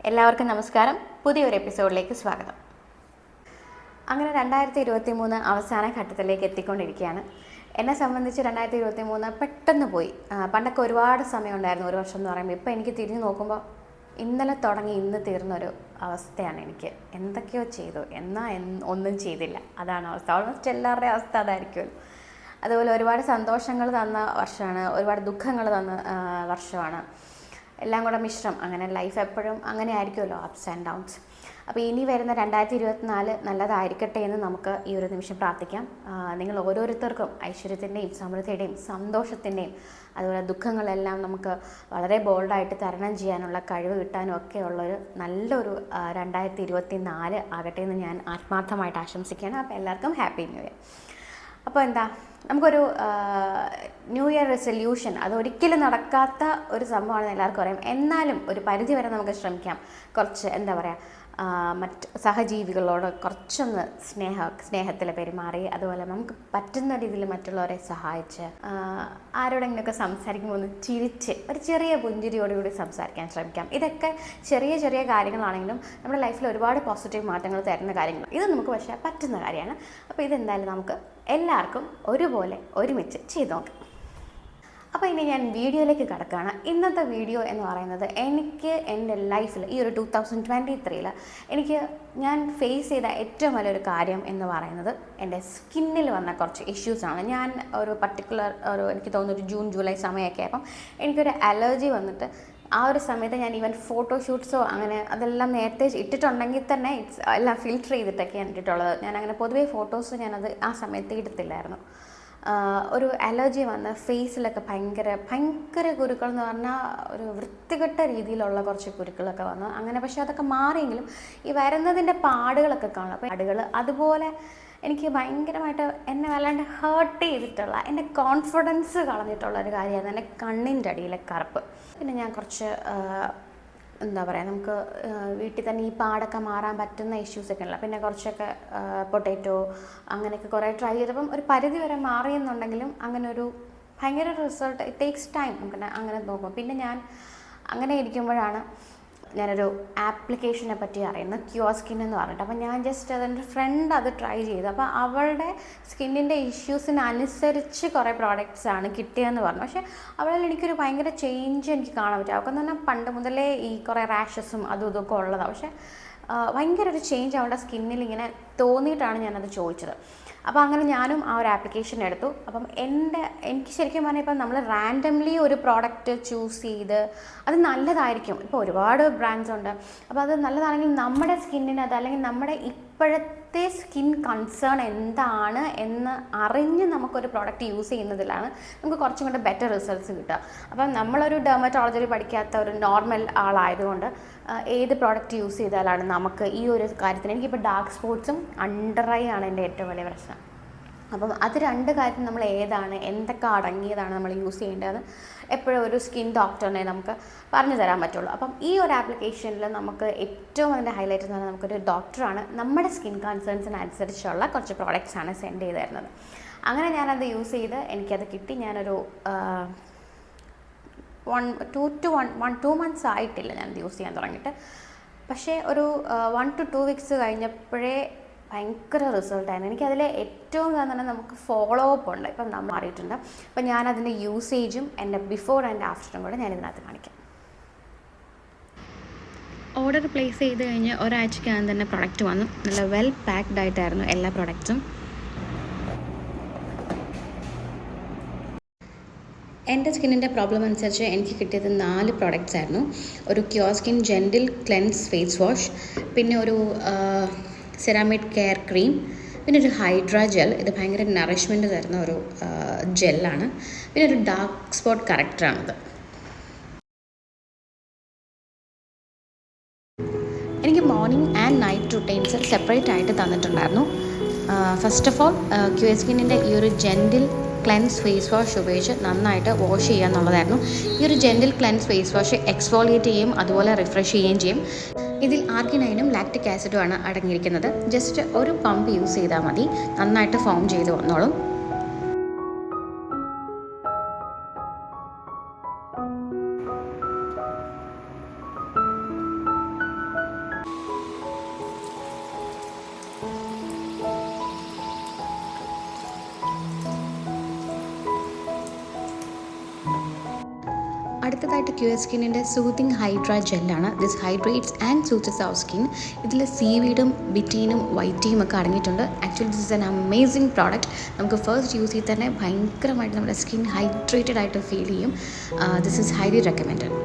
എല്ലാവർക്കും നമസ്കാരം. പുതിയൊരു എപ്പിസോഡിലേക്ക് സ്വാഗതം. അങ്ങനെ 2023 അവസാന ഘട്ടത്തിലേക്ക് എത്തിക്കൊണ്ടിരിക്കുകയാണ്. എന്നെ സംബന്ധിച്ച് 2023 പെട്ടെന്ന് പോയി. പണ്ടൊക്കെ ഒരുപാട് സമയം ഉണ്ടായിരുന്നു, ഒരു വർഷം എന്ന് പറയുമ്പോൾ. ഇപ്പോൾ എനിക്ക് തിരിഞ്ഞു നോക്കുമ്പോൾ ഇന്നലെ തുടങ്ങി ഇന്ന് തീർന്നൊരു അവസ്ഥയാണ്. എനിക്ക് എന്തൊക്കെയോ ചെയ്തു, എന്നാൽ ഒന്നും ചെയ്തില്ല. അതാണ് അവസ്ഥ. ഓൾമോസ്റ്റ് എല്ലാവരുടെയും അവസ്ഥ അതായിരിക്കുമല്ലോ. അതുപോലെ ഒരുപാട് സന്തോഷങ്ങൾ തന്ന വർഷമാണ്, ഒരുപാട് ദുഃഖങ്ങൾ തന്ന വർഷമാണ്. എല്ലാം കൂടെ മിശ്രം. അങ്ങനെ ലൈഫ് എപ്പോഴും അങ്ങനെ ആയിരിക്കുമല്ലോ, അപ്സ് ആൻഡ് ഡൗൺസ്. അപ്പോൾ ഇനി വരുന്ന 2024 നല്ലതായിരിക്കട്ടെ എന്ന് നമുക്ക് ഈ ഒരു നിമിഷം പ്രാർത്ഥിക്കാം. നിങ്ങൾ ഓരോരുത്തർക്കും ഐശ്വര്യത്തിൻ്റെയും സമൃദ്ധിയുടെയും സന്തോഷത്തിൻ്റെയും അതുപോലെ ദുഃഖങ്ങളെല്ലാം നമുക്ക് വളരെ ബോൾഡായിട്ട് തരണം ചെയ്യാനുള്ള കഴിവ് കിട്ടാനും ഒക്കെ ഉള്ളൊരു നല്ലൊരു 2024 ആകട്ടെ എന്ന് ഞാൻ ആത്മാർത്ഥമായിട്ട് ആശംസിക്കുകയാണ്. അപ്പോൾ എല്ലാവർക്കും ഹാപ്പി ന്യൂ ഇയർ. അപ്പോൾ എന്താ, നമുക്കൊരു ന്യൂ ഇയർ റെസൊല്യൂഷൻ അതൊരിക്കലും നടക്കാത്ത ഒരു സംഭവമാണെന്ന് എല്ലാവർക്കും അറിയാം. എന്നാലും ഒരു പരിധി വരെ നമുക്ക് ശ്രമിക്കാം. കുറച്ച് എന്താ പറയുക, മറ്റ് സഹജീവികളോട് കുറച്ചൊന്ന് സ്നേഹത്തിൽ പെരുമാറി, അതുപോലെ നമുക്ക് പറ്റുന്ന രീതിയിൽ മറ്റുള്ളവരെ സഹായിച്ച്, ആരോടെങ്കിലുമൊക്കെ സംസാരിക്കുമ്പോൾ ഒന്ന് ചിരിച്ച് ഒരു ചെറിയ പുഞ്ചിരിയോടുകൂടി സംസാരിക്കാൻ ശ്രമിക്കാം. ഇതൊക്കെ ചെറിയ ചെറിയ കാര്യങ്ങളാണെങ്കിലും നമ്മുടെ ലൈഫിൽ ഒരുപാട് പോസിറ്റീവ് മാറ്റങ്ങൾ തരുന്ന കാര്യങ്ങൾ. ഇത് നമുക്ക് പക്ഷേ പറ്റുന്ന കാര്യമാണ്. അപ്പോൾ ഇതെന്തായാലും നമുക്ക് എല്ലാവർക്കും ഒരുപോലെ ഒരുമിച്ച് ചെയ്ത് നോക്കാം. അപ്പോൾ ഇനി ഞാൻ വീഡിയോയിലേക്ക് കിടക്കുകയാണ്. ഇന്നത്തെ വീഡിയോ എന്ന് പറയുന്നത് എനിക്ക് എൻ്റെ ലൈഫിൽ ഈ ഒരു 2023 ഞാൻ ഫേസ് ചെയ്ത ഏറ്റവും വലിയൊരു കാര്യം എന്ന് പറയുന്നത് എൻ്റെ സ്കിന്നിൽ വന്ന കുറച്ച് ഇഷ്യൂസാണ്. ഞാൻ ഒരു പർട്ടിക്കുലർ എനിക്ക് തോന്നുന്നു ഒരു ജൂൺ ജൂലൈ സമയമൊക്കെ ആയപ്പം എനിക്കൊരു അലർജി വന്നിട്ട് ആ ഒരു സമയത്ത് ഞാൻ ഈവൻ ഫോട്ടോഷൂട്ട്സോ അങ്ങനെ അതെല്ലാം നേരത്തെ ഇട്ടിട്ടുണ്ടെങ്കിൽ തന്നെ എല്ലാം ഫിൽറ്റർ ചെയ്തിട്ടൊക്കെയാണ് ഇട്ടിട്ടുള്ളത്. ഞാൻ അങ്ങനെ പൊതുവേ ഫോട്ടോസ് ഞാനത് ആ സമയത്ത് ഇടത്തില്ലായിരുന്നു. ഒരു അലർജി വന്ന് ഫേസിലൊക്കെ ഭയങ്കര കുരുക്കൾ എന്ന് പറഞ്ഞാൽ ഒരു വൃത്തികെട്ട രീതിയിലുള്ള കുറച്ച് കുരുക്കളൊക്കെ വന്നു. അങ്ങനെ പക്ഷേ അതൊക്കെ മാറിയെങ്കിലും ഈ വരുന്നതിൻ്റെ പാടുകളൊക്കെ കാണും. അപ്പോൾ പാടുകൾ അതുപോലെ എനിക്ക് ഭയങ്കരമായിട്ട് എന്നെ വല്ലാണ്ട് ഹേർട്ട് ചെയ്തിട്ടുള്ള, എൻ്റെ കോൺഫിഡൻസ് കളഞ്ഞിട്ടുള്ള ഒരു കാര്യമായിരുന്നു എൻ്റെ കണ്ണിൻ്റെ അടിയിലെ കറുപ്പ്. പിന്നെ ഞാൻ കുറച്ച് എന്താ പറയുക, നമുക്ക് വീട്ടിൽ തന്നെ ഈ പാടൊക്കെ മാറാൻ പറ്റുന്ന ഇഷ്യൂസൊക്കെ ഉള്ള, പിന്നെ കുറച്ചൊക്കെ പൊട്ടാറ്റോ അങ്ങനെയൊക്കെ കുറേ ട്രൈ ചെയ്തപ്പം ഒരു പരിധി വരെ മാറിയെന്നുണ്ടെങ്കിലും അങ്ങനെ ഒരു ഭയങ്കര റിസൾട്ട് ഇറ്റ് ടേക്സ് ടൈം നമുക്ക് അങ്ങനെ നോക്കും. പിന്നെ ഞാൻ അങ്ങനെ ഇരിക്കുമ്പോഴാണ് ഞാനൊരു ആപ്ലിക്കേഷനെ പറ്റി അറിയുന്നത്, ക്യൂർ സ്കിൻ എന്ന് പറഞ്ഞിട്ട്. അപ്പോൾ ഞാൻ ജസ്റ്റ് അതെൻ്റെ ഫ്രണ്ട് അത് ട്രൈ ചെയ്തു. അപ്പോൾ അവളുടെ സ്കിന്നിൻ്റെ ഇഷ്യൂസിനനുസരിച്ച് കുറേ പ്രോഡക്റ്റ്സാണ് കിട്ടിയതെന്ന് പറഞ്ഞു. പക്ഷേ അവളിൽ എനിക്കൊരു ഭയങ്കര ചേഞ്ച് എനിക്ക് കാണാൻ പറ്റും. അവൾക്കെന്ന് പറഞ്ഞാൽ പണ്ട് മുതലേ ഈ കുറേ റാഷസും അതും ഇതൊക്കെ ഉള്ളതാണ്. പക്ഷേ ഭയങ്കര ഒരു ചേഞ്ച് അവളുടെ സ്കിന്നിൽ ഇങ്ങനെ തോന്നിയിട്ടാണ് ഞാനത് ചോദിച്ചത്. അപ്പോൾ അങ്ങനെ ഞാനും ആ ഒരു ആപ്ലിക്കേഷൻ എടുത്തു. അപ്പം എനിക്ക് ശരിക്കും പറഞ്ഞാൽ ഇപ്പം നമ്മൾ റാൻഡംലി ഒരു പ്രോഡക്റ്റ് ചൂസ് ചെയ്ത് അത് നല്ലതായിരിക്കും. ഇപ്പോൾ ഒരുപാട് ബ്രാൻഡ്സ് ഉണ്ട്. അപ്പോൾ അത് നല്ലതാണെങ്കിൽ നമ്മുടെ സ്കിന്നിന് അത്, അല്ലെങ്കിൽ നമ്മുടെ ഇപ്പോഴത്തെ സ്കിൻ കൺസേൺ എന്താണ് എന്ന് അറിഞ്ഞ് നമുക്കൊരു പ്രോഡക്റ്റ് യൂസ് ചെയ്യുന്നതിലാണ് നമുക്ക് കുറച്ചും കൂടെ ബെറ്റർ റിസൾട്ട്സ് കിട്ടുക. അപ്പം നമ്മളൊരു ഡെർമറ്റോളജി പഠിക്കാത്ത ഒരു നോർമൽ ആളായതുകൊണ്ട് ഏത് പ്രോഡക്റ്റ് യൂസ് ചെയ്താലാണ് നമുക്ക് ഈ ഒരു കാര്യത്തിന്, എനിക്കിപ്പോൾ ഡാർക്ക് സ്പോട്ട്സും അണ്ടർ ഐ ആണ് എൻ്റെ ഏറ്റവും വലിയ പ്രശ്നം. അപ്പം അത് രണ്ട് കാര്യം നമ്മൾ ഏതാണ്, എന്തൊക്കെ അടങ്ങിയതാണ് നമ്മൾ യൂസ് ചെയ്യേണ്ടത് എപ്പോഴും ഒരു സ്കിൻ ഡോക്ടറിനെ നമുക്ക് പറഞ്ഞു തരാൻ പറ്റുള്ളൂ. അപ്പം ഈ ഒരു ആപ്ലിക്കേഷനിൽ നമുക്ക് ഏറ്റവും അതിൻ്റെ ഹൈലൈറ്റ് എന്ന് പറഞ്ഞാൽ നമുക്കൊരു ഡോക്ടറാണ് നമ്മുടെ സ്കിൻ കൺസേൺസിനനുസരിച്ചുള്ള കുറച്ച് പ്രോഡക്റ്റ്സാണ് സെൻഡ് ചെയ്ത് തരുന്നത്. അങ്ങനെ ഞാനത് യൂസ് ചെയ്ത് എനിക്കത് കിട്ടി. ഞാനൊരു 2 months ആയിട്ടില്ല ഞാനത് യൂസ് ചെയ്യാൻ തുടങ്ങിയിട്ട്. പക്ഷേ ഒരു 1 to 2 weeks കഴിഞ്ഞപ്പോഴേ ഭയങ്കര റിസൾട്ടായിരുന്നു. എനിക്കതിൽ ഏറ്റവും തന്നെ നമുക്ക് ഫോളോ അപ്പ് ഉണ്ട്. ഇപ്പം നമ്മൾ മാറിയിട്ടുണ്ട്. അപ്പം ഞാനതിൻ്റെ യൂസേജും എൻ്റെ ബിഫോർ ആൻഡ് ആഫ്റ്ററും കൂടെ ഞാനിതിനകത്ത് കാണിക്കാം. ഓർഡർ പ്ലേസ് ചെയ്ത് കഴിഞ്ഞ് ഒരാഴ്ചക്കകം തന്നെ പ്രൊഡക്റ്റ് വന്നു. നല്ല വെൽ പാക്ഡ് ആയിട്ടായിരുന്നു എല്ലാ പ്രൊഡക്ട്സും. എൻ്റെ സ്കിന്നിൻ്റെ പ്രോബ്ലം അനുസരിച്ച് എനിക്ക് കിട്ടിയത് 4 പ്രോഡക്റ്റ്സ് ആയിരുന്നു. ഒരു Cureskin gentle cleanse face wash, പിന്നെ ഒരു സെറാമിഡ് കെയർ ക്രീം, പിന്നെ ഒരു ഹൈഡ്രാ ജെൽ. ഇത് ഭയങ്കര നറിഷ്മെൻറ്റ് തരുന്ന ഒരു ജെല്ലാണ്. പിന്നെ ഒരു ഡാർക്ക് സ്പോട്ട് കറക്റ്ററാണിത്. എനിക്ക് morning and night routines separate ആയിട്ട് തന്നിട്ടുണ്ടായിരുന്നു. ഫസ്റ്റ് ഓഫ് ഓൾ ക്യൂർ സ്കിന്നിൻ്റെ ഈ ഒരു ജെൻറ്റിൽ ക്ലെൻസ് ഫേസ് വാഷ് ഉപയോഗിച്ച് നന്നായിട്ട് വാഷ് ചെയ്യുക എന്നുള്ളതായിരുന്നു. ഈ ഒരു gentle cleanse face wash exfoliate ചെയ്യും, അതുപോലെ റിഫ്രഷ് ചെയ്യുകയും ചെയ്യും. ഇതിൽ ആർഗിനൈനും ലാക്റ്റിക് ആസിഡുമാണ് അടങ്ങിയിരിക്കുന്നത്. ജസ്റ്റ് ഒരു പമ്പ് യൂസ് ചെയ്താൽ മതി, നന്നായിട്ട് ഫോം ചെയ്ത് വന്നോളും. അടുത്തതായിട്ട് ക്യൂർ സ്കിന്നിൻ്റെ സൂത്തിങ് ഹൈഡ്ര ജെല്ലാണ്. This hydrates and soothes our skin. ഇതിൽ സീവീഡും ബിറ്റീനും വൈറ്റ് ടീയും ഒക്കെ അടങ്ങിയിട്ടുണ്ട്. Actually this is an amazing product. നമുക്ക് ഫസ്റ്റ് യൂസ് ചെയ്ത് തന്നെ ഭയങ്കരമായിട്ട് നമ്മുടെ സ്കിൻ ഹൈഡ്രേറ്റഡ് ആയിട്ട് ഫീൽ ചെയ്യും. This is highly recommended.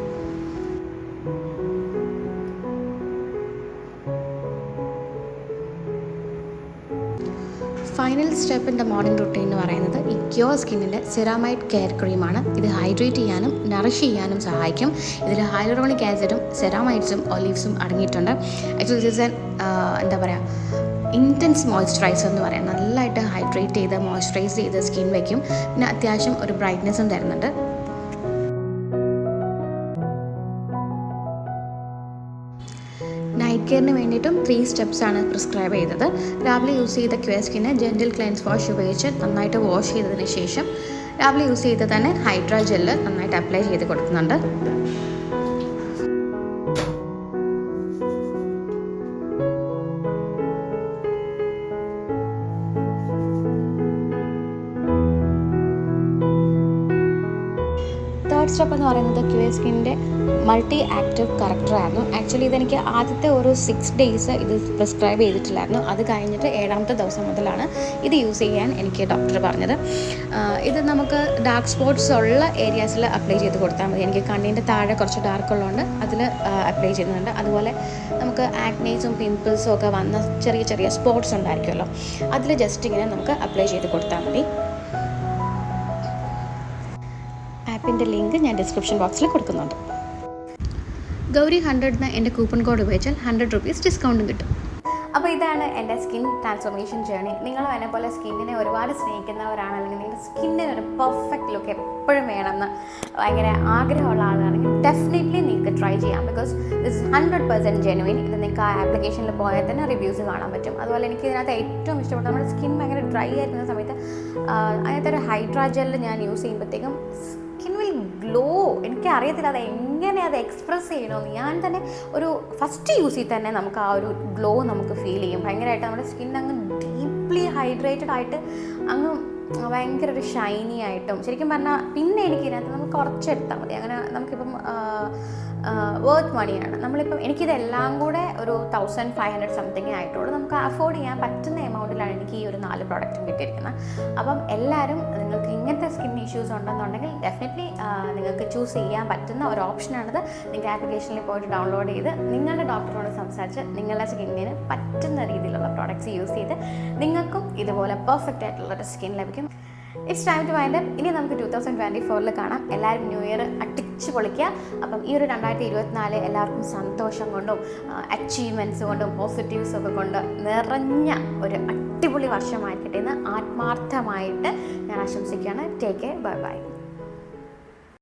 Final step in the morning routine എന്ന് പറയുന്നത് ഈ ക്യൂർ സ്കിന്നിൻ്റെ സെറാമൈഡ് കെയർ ക്രീമാണ്. ഇത് ഹൈഡ്രേറ്റ് ചെയ്യാനും നറിഷ് ചെയ്യാനും സഹായിക്കും. ഇതിൽ ഹൈലറോണിക് ആസിഡും സെറാമൈഡ്സും ഒലീവ്സും അടങ്ങിയിട്ടുണ്ട്. ആക്ച്വലി ദിസ് എന്താ പറയുക, ഇൻറ്റൻസ് മോയ്സ്ചറൈസർ എന്ന് പറയാം. നല്ലതായിട്ട് ഹൈഡ്രേറ്റ് ചെയ്ത് മോയ്സ്ചറൈസ് ചെയ്ത് സ്കിൻ വയ്ക്കും. പിന്നെ അത്യാവശ്യം ഒരു ബ്രൈറ്റ്നെസ്സും തരുന്നുണ്ട്. നൈറ്റ് കെയറിന് വേണ്ടിയിട്ടും 3 സ്റ്റെപ്സാണ് പ്രിസ്ക്രൈബ് ചെയ്തത്. രാവിലെ യൂസ് ചെയ്ത Cureskin gentle cleanse wash ഉപയോഗിച്ച് നന്നായിട്ട് വാഷ് ചെയ്തതിന് ശേഷം രാവിലെ യൂസ് ചെയ്ത് തന്നെ ഹൈഡ്ര ജെല്ല് നന്നായിട്ട് അപ്ലൈ ചെയ്ത് കൊടുക്കുന്നുണ്ട്. തേർഡ് സ്റ്റെപ്പ് എന്ന് പറയുന്നത് ക്യൂർ സ്കിന്നിൻ്റെ മൾട്ടി ആക്റ്റീവ് കറക്റ്ററായിരുന്നു. ആക്ച്വലി ഇതെനിക്ക് ആദ്യത്തെ ഒരു 6 ഡേയ്സ് ഇത് പ്രിസ്ക്രൈബ് ചെയ്തിട്ടില്ലായിരുന്നു. അത് കഴിഞ്ഞിട്ട് 7ാമത്തെ ദിവസം മുതലാണ് ഇത് യൂസ് ചെയ്യാൻ എനിക്ക് ഡോക്ടർ പറഞ്ഞത്. ഇത് നമുക്ക് ഡാർക്ക് സ്പോട്ട്സ് ഉള്ള ഏരിയാസിൽ അപ്ലൈ ചെയ്ത് കൊടുത്താൽ മതി. എനിക്ക് കണ്ണിൻ്റെ താഴെ കുറച്ച് ഡാർക്ക് ഉള്ളതുകൊണ്ട് അതിൽ അപ്ലൈ ചെയ്യുന്നുണ്ട്. അതുപോലെ നമുക്ക് ആക്നേസും പിമ്പിൾസും ഒക്കെ വന്ന ചെറിയ ചെറിയ സ്പോട്ട്സ് ഉണ്ടായിരിക്കുമല്ലോ, അതിൽ ജസ്റ്റ് ഇങ്ങനെ നമുക്ക് അപ്ലൈ ചെയ്ത് കൊടുത്താൽ മതി. ആപ്പിൻ്റെ ലിങ്ക് ഞാൻ ഡിസ്ക്രിപ്ഷൻ ബോക്സിൽ കൊടുക്കുന്നുണ്ട്. ഗൗരി 100 എൻ്റെ കൂപ്പൺ കോഡ് ഉപയോഗിച്ചാൽ 100 രൂപീസ് ഡിസ്കൗണ്ടും കിട്ടും. അപ്പോൾ ഇതാണ് എൻ്റെ സ്കിൻ ട്രാൻസ്ഫോർമേഷൻ ജേർണി. നിങ്ങളും എന്നെപ്പോലെ സ്കിന്നിനെ ഒരുപാട് സ്നേഹിക്കുന്നവരാണ്, അല്ലെങ്കിൽ നിങ്ങളുടെ സ്കിന്നിനൊരു പെർഫെക്റ്റ് ലുക്ക് എപ്പോഴും വേണമെന്ന് ഭയങ്കര ആഗ്രഹമുള്ള ആളാണെങ്കിൽ ഡെഫിനറ്റ്ലി നിങ്ങൾക്ക് ട്രൈ ചെയ്യാം. Because this is 100% genuine. ഇത് നിങ്ങൾക്ക് ആ ആപ്ലിക്കേഷനിൽ പോയാൽ തന്നെ റിവ്യൂസ് കാണാൻ പറ്റും. അതുപോലെ എനിക്ക് ഇതിനകത്ത് ഏറ്റവും ഇഷ്ടപ്പെട്ട, നമ്മുടെ സ്കിൻ ഭയങ്കര ഡ്രൈ ആയിരിക്കുന്ന സമയത്ത് അതിനകത്ത് ഒരു ഹൈഡ്ര ജെല്ല് ഞാൻ യൂസ് ചെയ്യുമ്പോഴത്തേക്കും സ്കിൻ വിൽ ഗ്ലോ. എനിക്കറിയത്തില്ല അത് എങ്ങനെ അത് എക്സ്പ്രസ് ചെയ്യണമെന്ന്. ഞാൻ തന്നെ ഒരു ഫസ്റ്റ് യൂസിൽ തന്നെ നമുക്ക് ആ ഒരു ഗ്ലോ നമുക്ക് ഫീൽ ചെയ്യും. ഭയങ്കരമായിട്ട് നമ്മുടെ സ്കിൻ അങ്ങ് ഡീപ്ലി ഹൈഡ്രേറ്റഡ് ആയിട്ട് അങ്ങ് ഭയങ്കര ഒരു ഷൈനി ആയിട്ടും ശരിക്കും പറഞ്ഞാൽ പിന്നെ എനിക്ക് ഇതിനകത്ത് നമുക്ക് കുറച്ചെടുത്താൽ മതി. അങ്ങനെ നമുക്കിപ്പം വർത്ത് മണിയാണ്. നമ്മളിപ്പം എനിക്കിതെല്ലാം കൂടെ ഒരു 1500 സംതിങ് ആയിട്ടുള്ളൂ. നമുക്ക് അഫോർഡ് ചെയ്യാൻ പറ്റുന്ന എമൗണ്ടിലാണ് എനിക്ക് ഈ ഒരു 4 പ്രോഡക്റ്റും കിട്ടിയിരിക്കുന്നത്. അപ്പം എല്ലാവരും നിങ്ങൾക്ക് ഇങ്ങനത്തെ സ്കിൻ ഇഷ്യൂസ് ഉണ്ടെന്നുണ്ടെങ്കിൽ ഡെഫിനറ്റ്ലി നിങ്ങൾക്ക് ചൂസ് ചെയ്യാൻ പറ്റുന്ന ഒരു ഓപ്ഷനാണിത്. നിങ്ങൾക്ക് ആപ്ലിക്കേഷനിൽ പോയിട്ട് ഡൗൺലോഡ് ചെയ്ത് നിങ്ങളുടെ ഡോക്ടറോട് സംസാരിച്ച് നിങ്ങളുടെ സ്കിന്നിന് പറ്റുന്ന രീതിയിലുള്ള പ്രോഡക്റ്റ്സ് യൂസ് ചെയ്ത് നിങ്ങൾക്കും ഇതുപോലെ പെർഫെക്റ്റ് ആയിട്ടുള്ളൊരു സ്കിൻ ലഭിക്കും. It's time to wind up. ഇനി നമുക്ക് 2024 കാണാം. എല്ലാവരും ന്യൂ ഇയർ അടിച്ച് പൊളിക്കുക. അപ്പം ഈ ഒരു 2024 എല്ലാവർക്കും സന്തോഷം കൊണ്ടും അച്ചീവ്മെൻറ്റ്സ് കൊണ്ടും പോസിറ്റീവ്സും ഒക്കെ കൊണ്ട് നിറഞ്ഞ ഒരു അടിപൊളി വർഷമായിരിക്കട്ടെ എന്ന് ആത്മാർത്ഥമായിട്ട് ഞാൻ ആശംസിക്കുകയാണ്. Take care, bye bye.